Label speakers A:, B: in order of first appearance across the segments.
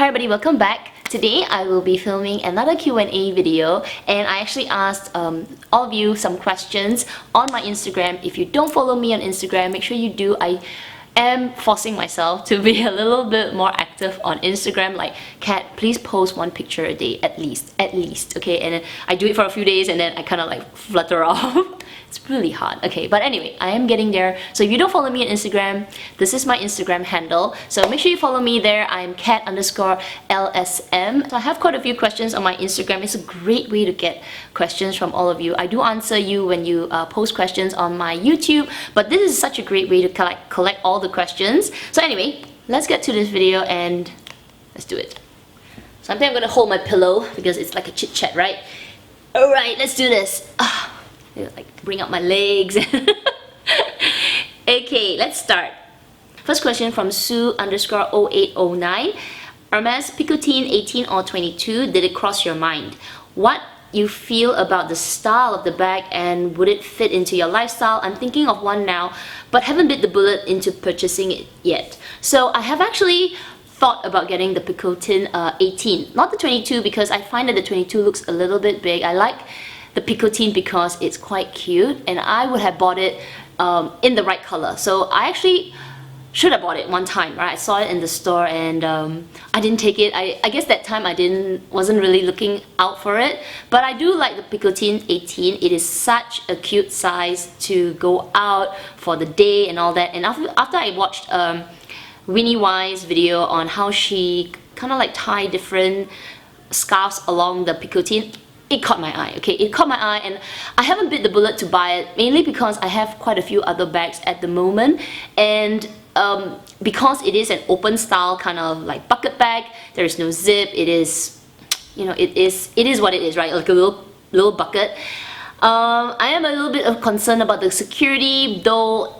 A: Hi everybody, welcome back. Today I will be filming another Q&A video, and I actually asked all of you some questions on my Instagram. If you don't follow me on Instagram, make sure you do. I am forcing myself to be a little bit more active on Instagram. Like, Kat, please post one picture a day at least, okay? And then I do it for a few days and then I kind of like flutter off. It's really hard. Okay, but anyway, I am getting there. So if you don't follow me on Instagram, this is my Instagram handle. So make sure you follow me there. I'm cat_LSM. So I have quite a few questions on my Instagram. It's a great way to get questions from all of you. I do answer you when you post questions on my YouTube, but this is such a great way to collect all the questions. So anyway, let's get to this video and let's do it. So I think I'm gonna hold my pillow because it's like a chit chat, right? Alright, let's do this. Like bring up my legs. Okay, let's start. First question from Sue_0809. Hermes Picotin 18 or 22, did it cross your mind? What you feel about the style of the bag and would it fit into your lifestyle? I'm thinking of one now, but haven't bit the bullet into purchasing it yet. So I have actually thought about getting the Picotin 18, not the 22, because I find that the 22 looks a little bit big. I like the Picotin because it's quite cute, and I would have bought it in the right color. So I actually should have bought it one time, right? I saw it in the store and I didn't take it. I guess that time I wasn't really looking out for it, but I do like the Picotin 18. It is such a cute size to go out for the day and all that. And after I watched Winnie Y's video on how she kind of like tie different scarves along the Picotin, it caught my eye, okay? It caught my eye, and I haven't bit the bullet to buy it, mainly because I have quite a few other bags at the moment, and because it is an open style kind of like bucket bag, there is no zip, it is, you know, it is what it is, right? Like a little bucket. I am a little bit of concern about the security, though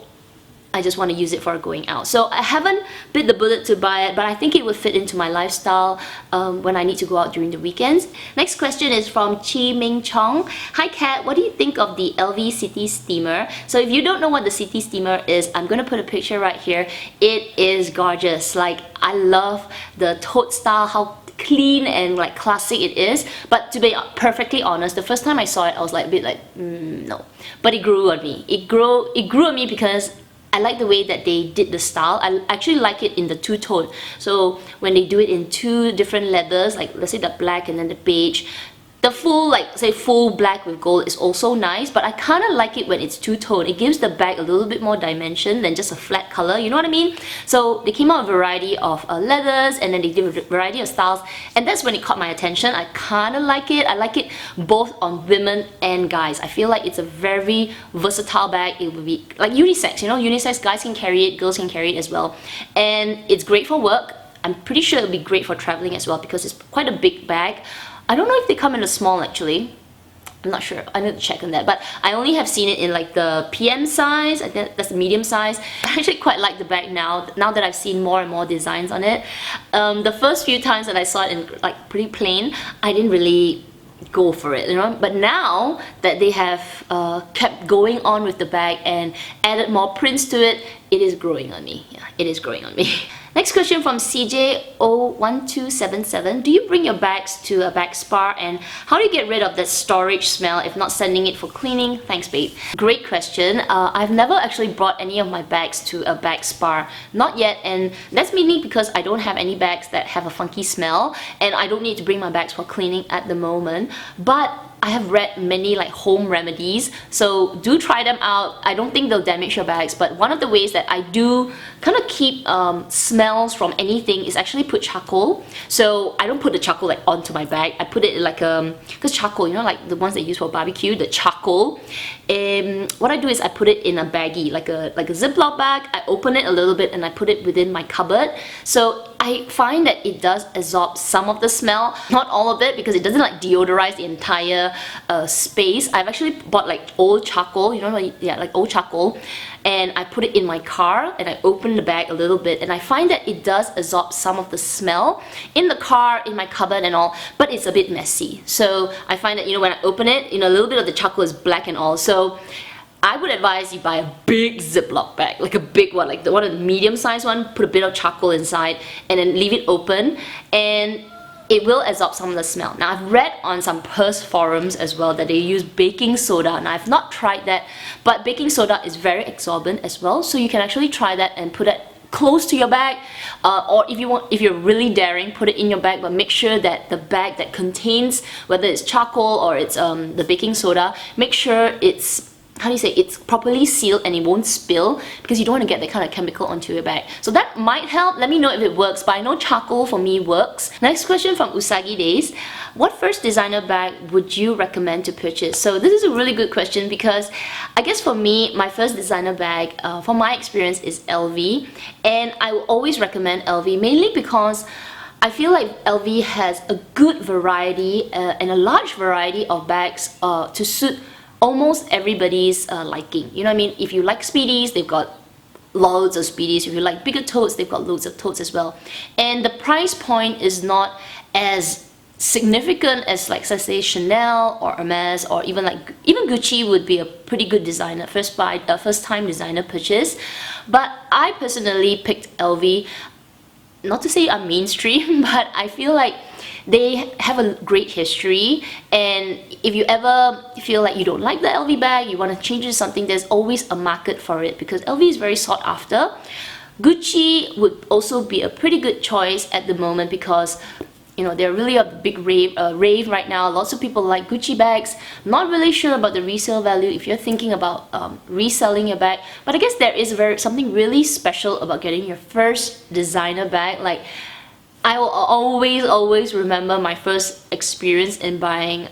A: I just want to use it for going out. So I haven't bit the bullet to buy it, but I think it would fit into my lifestyle when I need to go out during the weekends. Next question is from Chi Ming Chong. Hi Kat, what do you think of the LV City Steamer? So if you don't know what the City Steamer is, I'm gonna put a picture right here. It is gorgeous. Like, I love the tote style, how clean and like classic it is. But to be perfectly honest, the first time I saw it, I was like a bit like, no. But it grew on me. It grew on me because I like the way that they did the style. I actually like it in the two-tone. So when they do it in two different leathers, like let's say the black and then the beige, the full, like say full black with gold is also nice, but I kind of like it when it's two-tone. It gives the bag a little bit more dimension than just a flat color, you know what I mean? So they came out with a variety of leathers, and then they did a variety of styles, and that's when it caught my attention. I kind of like it. I like it both on women and guys. I feel like it's a very versatile bag. It would be like unisex, you know, unisex, guys can carry it, girls can carry it as well. And it's great for work. I'm pretty sure it'll be great for traveling as well because it's quite a big bag. I don't know if they come in a small actually. I'm not sure. I need to check on that. But I only have seen it in like the PM size. I think that's the medium size. I actually quite like the bag now that I've seen more and more designs on it. The first few times that I saw it in like pretty plain, I didn't really go for it, you know. But now that they have kept going on with the bag and added more prints to it, it is growing on me. Yeah, it is growing on me. Next question from CJ01277. Do you bring your bags to a bag spa, and how do you get rid of that storage smell if not sending it for cleaning? Thanks, babe. Great question. I've never actually brought any of my bags to a bag spa. Not yet, and that's mainly because I don't have any bags that have a funky smell, and I don't need to bring my bags for cleaning at the moment. But I have read many like home remedies, so do try them out. I don't think they'll damage your bags, but one of the ways that I do kind of keep smells from anything is actually put charcoal. So I don't put the charcoal like onto my bag. I put it in like because charcoal, you know, like the ones they use for barbecue, the charcoal. What I do is I put it in a baggie, like a Ziploc bag. I open it a little bit and I put it within my cupboard. So I find that it does absorb some of the smell, not all of it, because it doesn't like deodorize the entire space. I've actually bought like old charcoal, you know, like old charcoal, and I put it in my car and I open the bag a little bit, and I find that it does absorb some of the smell in the car, in my cupboard and all, but it's a bit messy. So I find that, you know, when I open it, you know, a little bit of the charcoal is black and all. So I would advise you buy a big Ziploc bag, like a big one, like the one, a medium-sized one, put a bit of charcoal inside, and then leave it open, and it will absorb some of the smell. Now, I've read on some purse forums as well that they use baking soda, and I've not tried that, but baking soda is very absorbent as well, so you can actually try that and put it close to your bag, or if you're really daring, put it in your bag, but make sure that the bag that contains, whether it's charcoal or it's the baking soda, make sure it's, how do you say, it's properly sealed and it won't spill, because you don't want to get that kind of chemical onto your bag. So that might help. Let me know if it works, but I know charcoal for me works. Next question from Usagidays. What first designer bag would you recommend to purchase? So this is a really good question, because I guess for me, my first designer bag, from my experience, is LV, and I will always recommend LV, mainly because I feel like LV has a good variety and a large variety of bags to suit almost everybody's liking. You know what I mean? If you like speedies, they've got loads of speedies. If you like bigger totes, they've got loads of totes as well. And the price point is not as significant as, like, let's say Chanel or Hermes, or even Gucci would be a pretty good designer, first time designer purchase. But I personally picked LV, not to say I'm mainstream, but I feel like they have a great history, and if you ever feel like you don't like the LV bag, you want to change it to something, there's always a market for it, because LV is very sought after. Gucci would also be a pretty good choice at the moment, because you know, they're really a big rave right now. Lots of people like Gucci bags. Not really sure about the resale value if you're thinking about reselling your bag, but I guess there is something really special about getting your first designer bag. Like, I will always remember my first experience in buying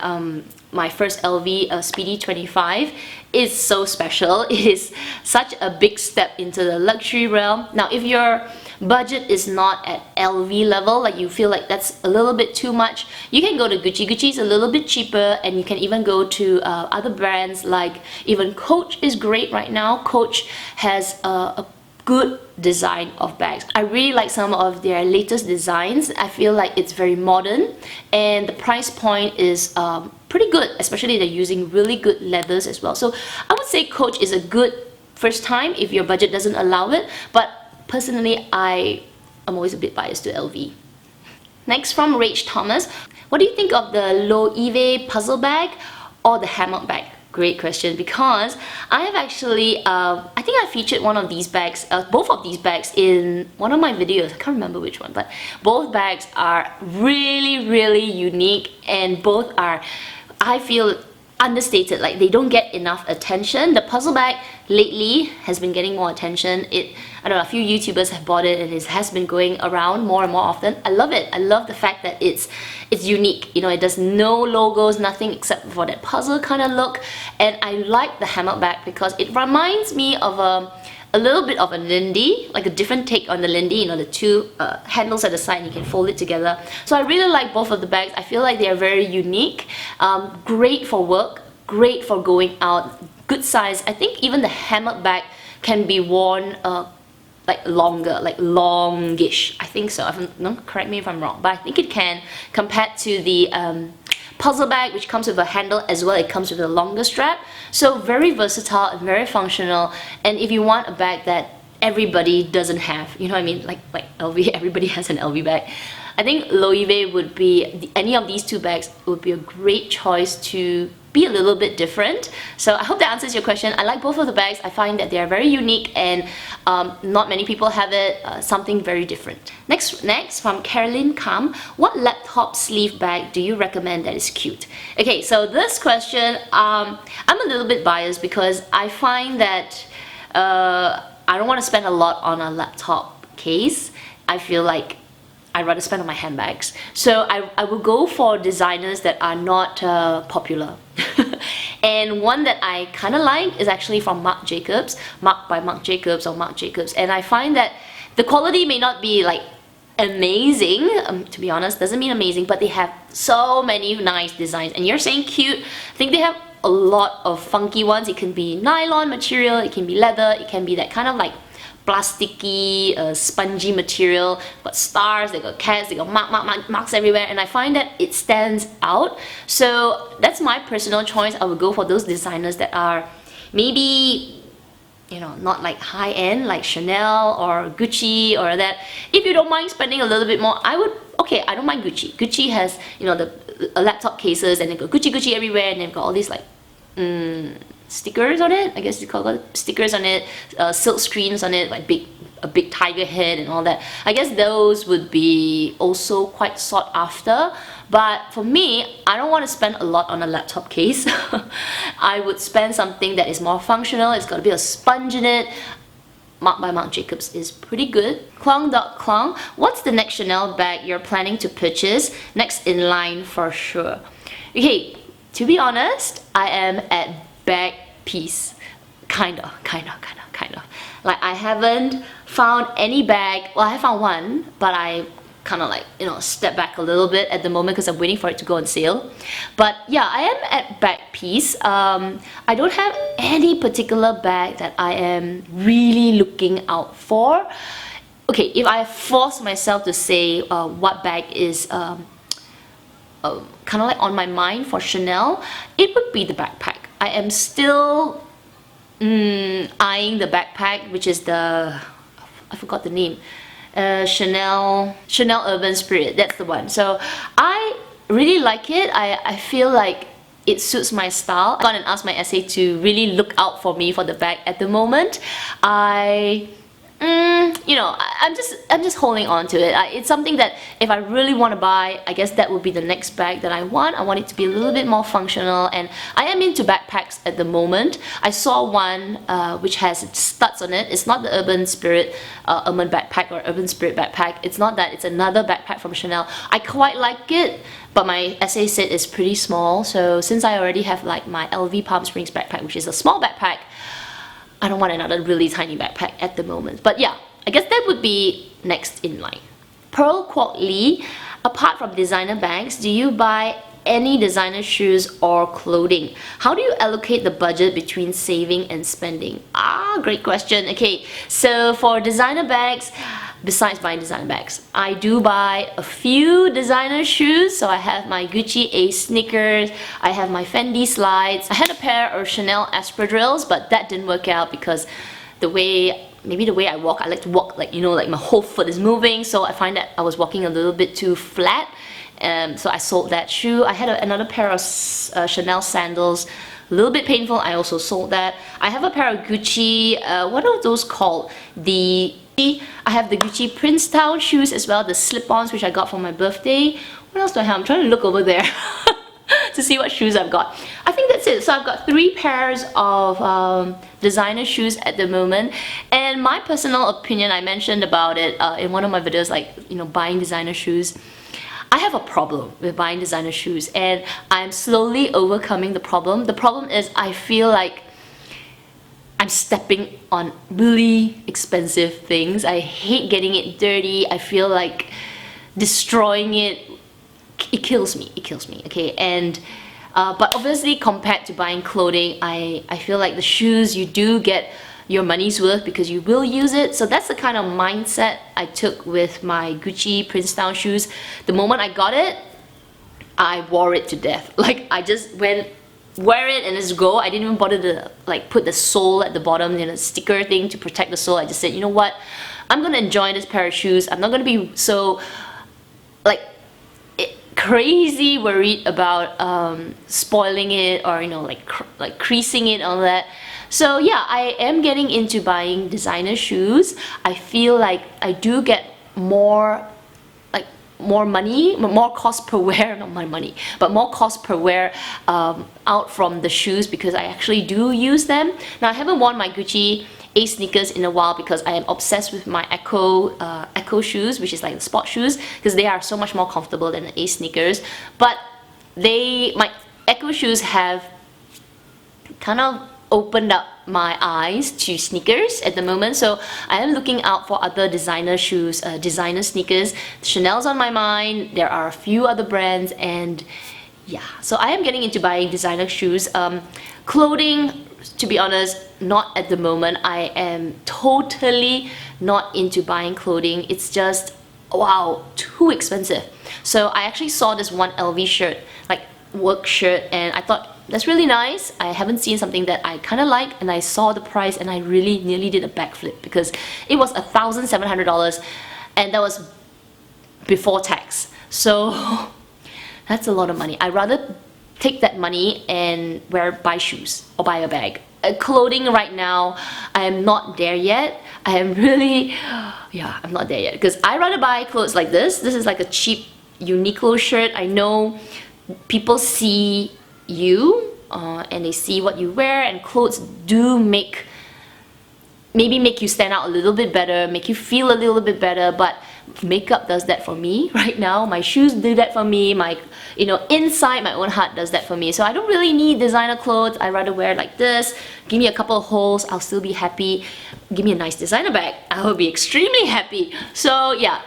A: my first LV Speedy 25. It's so special. It is such a big step into the luxury realm. Now, if your budget is not at LV level, like you feel like that's a little bit too much, you can go to Gucci. Gucci is a little bit cheaper, and you can even go to other brands, like even Coach is great right now. Coach has a good design of bags. I really like some of their latest designs. I feel like it's very modern, and the price point is pretty good, especially they're using really good leathers as well. So I would say Coach is a good first time if your budget doesn't allow it, but personally I am always a bit biased to LV. Next, from Rach Thomas, what do you think of the Loewe puzzle bag or the hammock bag? Great question, because I have actually, I think I featured one of these bags, both of these bags in one of my videos. I can't remember which one, but both bags are really unique, and both are, I feel, understated. Like, they don't get enough attention. The puzzle bag lately has been getting more attention. I don't know, a few YouTubers have bought it, and it has been going around more and more often. I love it. I love the fact that it's unique. You know, it does no logos, nothing except for that puzzle kind of look. And I like the hammock bag because it reminds me of a little bit of a Lindy, like a different take on the Lindy, you know, the two handles at the side and you can fold it together. So I really like both of the bags. I feel like they are very unique, great for work, great for going out, good size. I think even the hammock bag can be worn like longer, like longish. I think so. Don't correct me if I'm wrong, but I think it can, compared to the puzzle bag, which comes with a handle as well. It comes with a longer strap, so very versatile and very functional. And if you want a bag that everybody doesn't have, you know what I mean, like LV, everybody has an LV bag, I think Loewe would be, any of these two bags would be a great choice to be a little bit different. So I hope that answers your question. I like both of the bags. I find that they are very unique, and not many people have it, something very different. Next from Caroline Kam, what laptop sleeve bag do you recommend that is cute? Okay, so this question, I'm a little bit biased because I find that I don't want to spend a lot on a laptop case. I feel like I'd rather spend on my handbags. So I will go for designers that are not popular. And one that I kind of like is actually from Marc Jacobs, Marc by Marc Jacobs or Marc Jacobs. And I find that the quality may not be like amazing, to be honest, doesn't mean amazing, but they have so many nice designs. And you're saying cute, I think they have a lot of funky ones. It can be nylon material, it can be leather, it can be that kind of like plasticky, spongy material. Got stars, they got cats, they got marks everywhere, and I find that it stands out. So that's my personal choice. I would go for those designers that are Maybe, you know, not like high end like Chanel or Gucci or that. If you don't mind spending a little bit more, I don't mind Gucci. Gucci has, you know, the laptop cases, and they've got Gucci everywhere, and they've got all these like stickers on it, I guess you call it, stickers on it, silk screens on it, like a big tiger head and all that. I guess those would be also quite sought after. But for me, I don't want to spend a lot on a laptop case. I would spend something that is more functional. It's got a bit of sponge in it. Marc by Marc Jacobs is pretty good. Klong, what's the next Chanel bag you're planning to purchase? Next in line for sure. Okay, to be honest, I am at bag piece. Kind of. Like, I haven't found any bag. Well, I found one, but I kind of like, you know, step back a little bit at the moment because I'm waiting for it to go on sale. But yeah, I am at bag piece. I don't have any particular bag that I am really looking out for. Okay, if I force myself to say what bag is kind of like on my mind for Chanel, it would be the backpack. I am still eyeing the backpack, which is the, I forgot the name, Chanel Urban Spirit. That's the one. So I really like it. I feel like it suits my style. I've gone and asked my essay to really look out for me for the bag at the moment. You know, I'm just holding on to it. It's something that if I really want to buy, I guess that would be the next bag that I want. I want it to be a little bit more functional, and I am into backpacks at the moment. I saw one which has studs on it. It's not the Urban Spirit Urban backpack or Urban Spirit backpack. It's not that. It's another backpack from Chanel. I quite like it, but my essay said it's pretty small. So since I already have like my LV Palm Springs backpack, which is a small backpack, I don't want another really tiny backpack at the moment. But yeah, I guess that would be next in line. Pearl Kwok Lee, apart from designer bags, do you buy any designer shoes or clothing? How do you allocate the budget between saving and spending? Great question. Okay, so for designer bags, besides buying designer bags, I do buy a few designer shoes. So I have my Gucci Ace sneakers, I have my Fendi slides, I had a pair of Chanel espadrilles, but that didn't work out because maybe the way I walk, I like to walk like, you know, like my whole foot is moving, so I find that I was walking a little bit too flat. So I sold that shoe. I had another pair of Chanel sandals, a little bit painful. I also sold that. I have a pair of Gucci, what are those called? I have the Gucci Princetown shoes as well, the slip-ons which I got for my birthday. What else do I have? I'm trying to look over there to see what shoes I've got. I think that's it. So I've got 3 pairs of designer shoes at the moment. And my personal opinion, I mentioned about it in one of my videos, like, you know, buying designer shoes. I have a problem with buying designer shoes, and I'm slowly overcoming the problem. The problem is I feel like I'm stepping on really expensive things. I hate getting it dirty. I feel like destroying it. It kills me, okay? And but obviously compared to buying clothing, I feel like the shoes, you do get your money's worth because you will use it. So that's the kind of mindset I took with my Gucci Princetown shoes. The moment I got it, I wore it to death. Like, I just went, wear it and just go. I didn't even bother to like put the sole at the bottom, you know, sticker thing to protect the sole. I just said, you know what, I'm gonna enjoy this pair of shoes. I'm not gonna be so like crazy worried about spoiling it or, you know, like creasing it, all that. So yeah, I am getting into buying designer shoes. I feel like I do get more money, more cost per wear, not my money, but more cost per wear out from the shoes because I actually do use them. Now, I haven't worn my Gucci Ace sneakers in a while because I am obsessed with my Echo shoes, which is like the sport shoes, because they are so much more comfortable than the Ace sneakers. But my Echo shoes have kind of opened up my eyes to sneakers at the moment, so I am looking out for other designer shoes, designer sneakers. Chanel's on my mind, there are a few other brands, and yeah, so I am getting into buying designer shoes. Clothing, to be honest, not at the moment. I am totally not into buying clothing. It's just, wow, too expensive. So I actually saw this one LV shirt, like work shirt, and I thought that's really nice. I haven't seen something that I kind of like, and I saw the price and I really nearly did a backflip because it was $1,700, and that was before tax. So that's a lot of money. I'd rather take that money and buy shoes or buy a bag. Clothing right now, I am not there yet. I am really, yeah, I'm not there yet because I'd rather buy clothes like this. This is like a cheap Uniqlo shirt. I know people see you and they see what you wear, and clothes do maybe make you stand out a little bit better, make you feel a little bit better, but makeup does that for me right now. My shoes do that for me. My, inside my own heart does that for me. So I don't really need designer clothes. I'd rather wear like this. Give me a couple of holes, I'll still be happy. Give me a nice designer bag, I will be extremely happy. So yeah,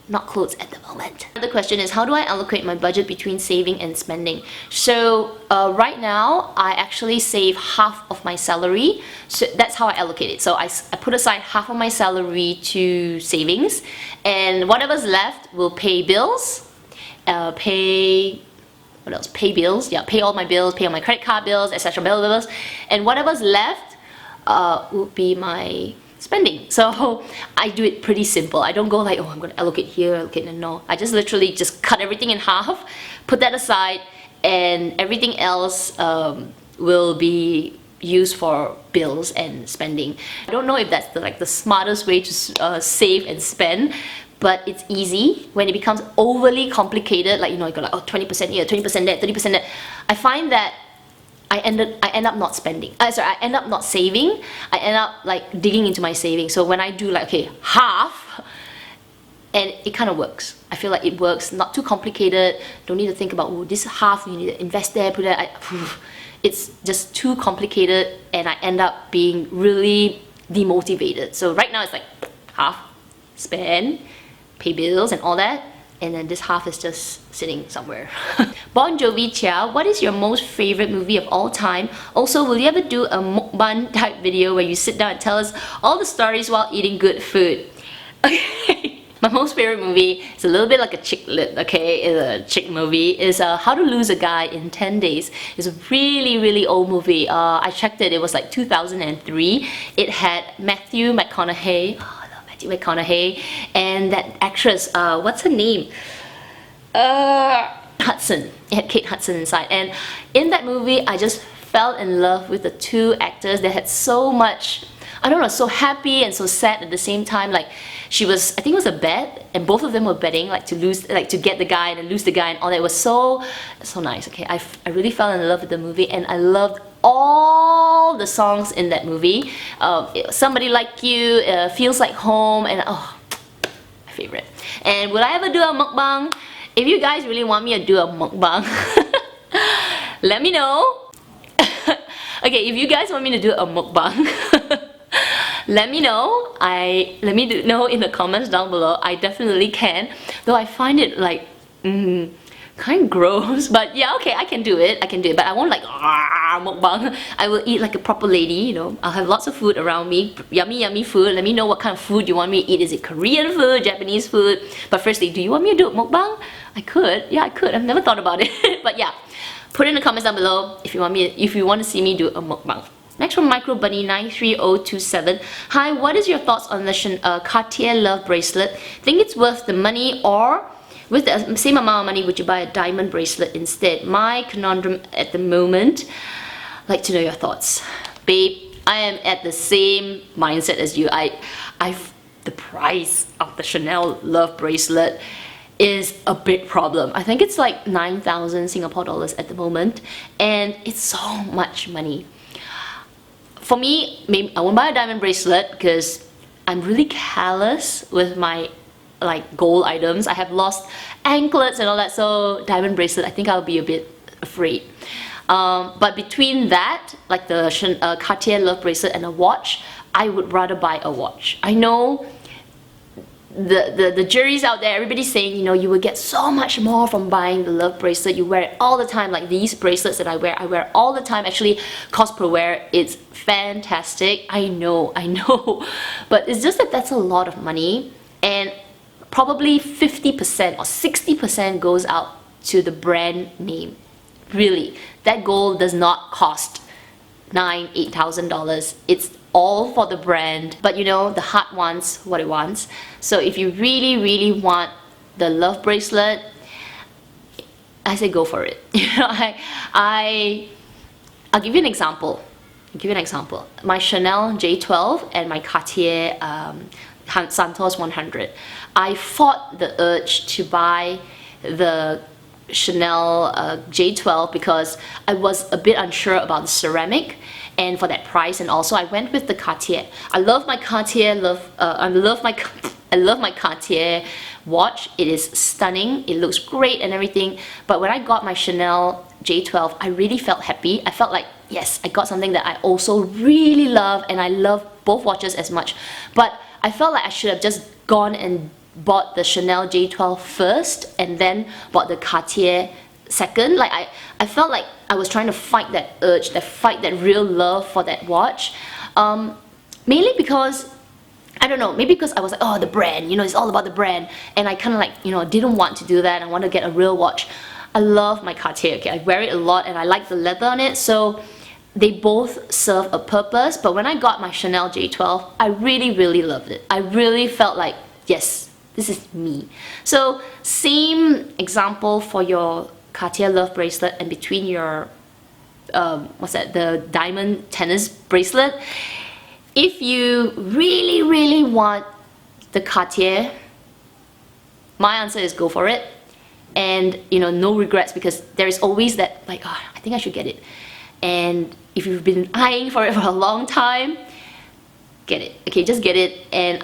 A: not clothes at the moment. The question is, how do I allocate my budget between saving and spending? So right now, I actually save half of my salary. So that's how I allocate it. So I put aside half of my salary to savings, and whatever's left will pay bills, pay bills, yeah, pay all my bills, pay all my credit card bills, etc. bills, and whatever's left will be my spending. So I do it pretty simple. I don't go like, oh, I'm gonna allocate here, allocate there. No, I just literally just cut everything in half, put that aside, and everything else will be used for bills and spending. I don't know if that's the smartest way to save and spend, but it's easy. When it becomes overly complicated, like you got like, oh, 20% here, 20% there, 30% there, I find that I end up not spending. I end up not saving. I end up like digging into my savings. So when I do like, okay, half, and it kind of works. I feel like it works, not too complicated. Don't need to think about, oh, this half, you need to invest there, put that. It's just too complicated, and I end up being really demotivated. So right now it's like half, spend, pay bills and all that, and then this half is just sitting somewhere. Bon Jovi Chia, what is your most favorite movie of all time? Also, will you ever do a mukbang type video where you sit down and tell us all the stories while eating good food? Okay. My most favorite movie is a little bit like a chick lit, okay? It's a chick movie. Is How to Lose a Guy in 10 Days. It's a really, really old movie. I checked it, it was like 2003. It had Matthew McConaughey. Oh, I love Matthew McConaughey. And that actress, what's her name? Hudson. It had Kate Hudson inside. And in that movie, I just fell in love with the two actors. They had so much, I don't know, so happy and so sad at the same time. Like, she was, I think it was a bet, and both of them were betting like to get the guy and then lose the guy and all that. It was so nice. Okay, I really fell in love with the movie, and I loved all the songs in that movie. Somebody Like You, Feels Like Home, and oh, my favorite. And will I ever do a mukbang? If you guys really want me to do a mukbang, let me know. Okay, if you guys want me to do a mukbang, let me know. Let me know in the comments down below. I definitely can, though I find it like kind of gross, but yeah, okay, I can do it, but I won't like mukbang. I will eat like a proper lady, I'll have lots of food around me, yummy food. Let me know what kind of food you want me to eat. Is it Korean food, Japanese food? But firstly, do you want me to do a mukbang? I could, yeah, I could. I've never thought about it. But yeah, put it in the comments down below if you want to see me do a mukbang. Next from Micro Bunny 93027. Hi, what is your thoughts on the Cartier Love Bracelet? Think it's worth the money, or with the same amount of money would you buy a diamond bracelet instead? My conundrum at the moment. Like to know your thoughts. Babe, I am at the same mindset as you. The price of the Chanel Love Bracelet is a big problem. I think it's like 9,000 Singapore dollars at the moment, and it's so much money. For me, maybe I won't buy a diamond bracelet because I'm really callous with my like gold items. I have lost anklets and all that, so diamond bracelet, I think I'll be a bit afraid. But between that, like the Cartier Love Bracelet and a watch, I would rather buy a watch. I know the jury's out there, everybody's saying, you will get so much more from buying the Love Bracelet. You wear it all the time. Like these bracelets that I wear all the time. Actually, cost per wear, it's fantastic. I know, but it's just that that's a lot of money, and probably 50% or 60% goes out to the brand name. Really, that gold does not cost $8,000. It's all for the brand, but you know, the heart wants what it wants. So if you really want the love bracelet, I say go for it. You know, I'll give you an example. My Chanel J12 and my Cartier Santos 100. I fought the urge to buy the Chanel J12 because I was a bit unsure about the ceramic and for that price, and also I went with the Cartier. I love my Cartier, I love my Cartier watch. It is stunning, it looks great and everything, but when I got my Chanel J12, I really felt happy. I felt like, yes, I got something that I also really love, and I love both watches as much, but I felt like I should have just gone and bought the Chanel J12 first and then bought the Cartier second. Like I felt like I was trying to fight that urge, that real love for that watch, mainly because, I don't know, maybe because I was like, oh, the brand, you know, it's all about the brand, and I kind of like, you know, didn't want to do that. I want to get a real watch. I love my Cartier, okay, I wear it a lot and I like the leather on it, so they both serve a purpose. But when I got my Chanel J12, I really loved it. I really felt like, yes, this is me. So same example for your Cartier love bracelet and between your what's that, the diamond tennis bracelet. If you really want the Cartier, my answer is go for it, and you know, no regrets, because there is always that like, oh, I think I should get it. And if you've been eyeing for it for a long time, get it, okay, just get it. And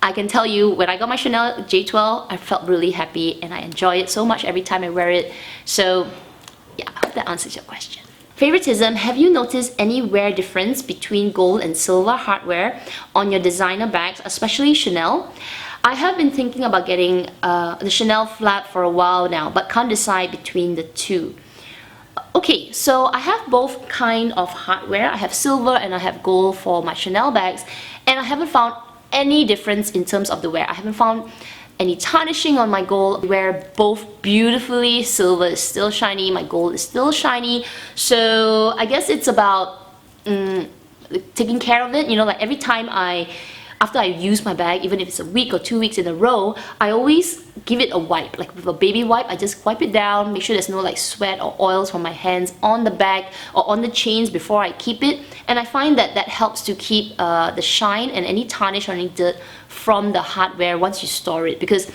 A: I can tell you, when I got my Chanel J12, I felt really happy and I enjoy it so much every time I wear it. So yeah, I hope that answers your question. Favoritism, have you noticed any wear difference between gold and silver hardware on your designer bags, especially Chanel? I have been thinking about getting the Chanel flap for a while now, but can't decide between the two. Okay, so I have both kind of hardware. I have silver and I have gold for my Chanel bags, and I haven't found any difference in terms of the wear. I haven't found any tarnishing on my gold. I wear both beautifully. Silver is still shiny, my gold is still shiny. So I guess it's about taking care of it. You know, like every time after I use my bag, even if it's a week or 2 weeks in a row, I always give it a wipe. Like with a baby wipe, I just wipe it down, make sure there's no like sweat or oils from my hands on the bag or on the chains before I keep it. And I find that that helps to keep the shine and any tarnish or any dirt from the hardware once you store it. Because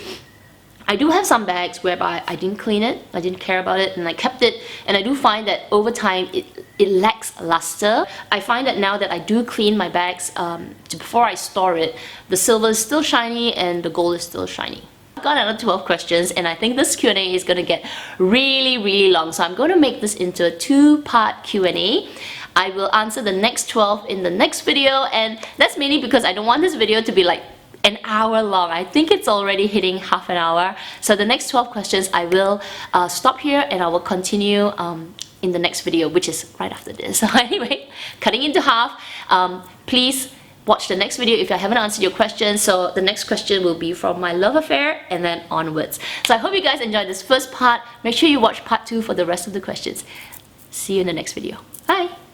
A: I do have some bags whereby I didn't clean it, I didn't care about it, and I kept it, and I do find that over time it lacks luster. I find that now that I do clean my bags before I store it, the silver is still shiny and the gold is still shiny. I've got another 12 questions, and I think this Q&A is going to get really long, so I'm going to make this into a 2-part Q&A. I will answer the next 12 in the next video, and that's mainly because I don't want this video to be like an hour long. I think it's already hitting half an hour. So the next 12 questions I will stop here, and I will continue in the next video, which is right after this. So anyway, cutting into half. Please watch the next video if I haven't answered your question. So the next question will be from my love affair and then onwards. So I hope you guys enjoyed this first part. Make sure you watch part 2 for the rest of the questions. See you in the next video. Bye!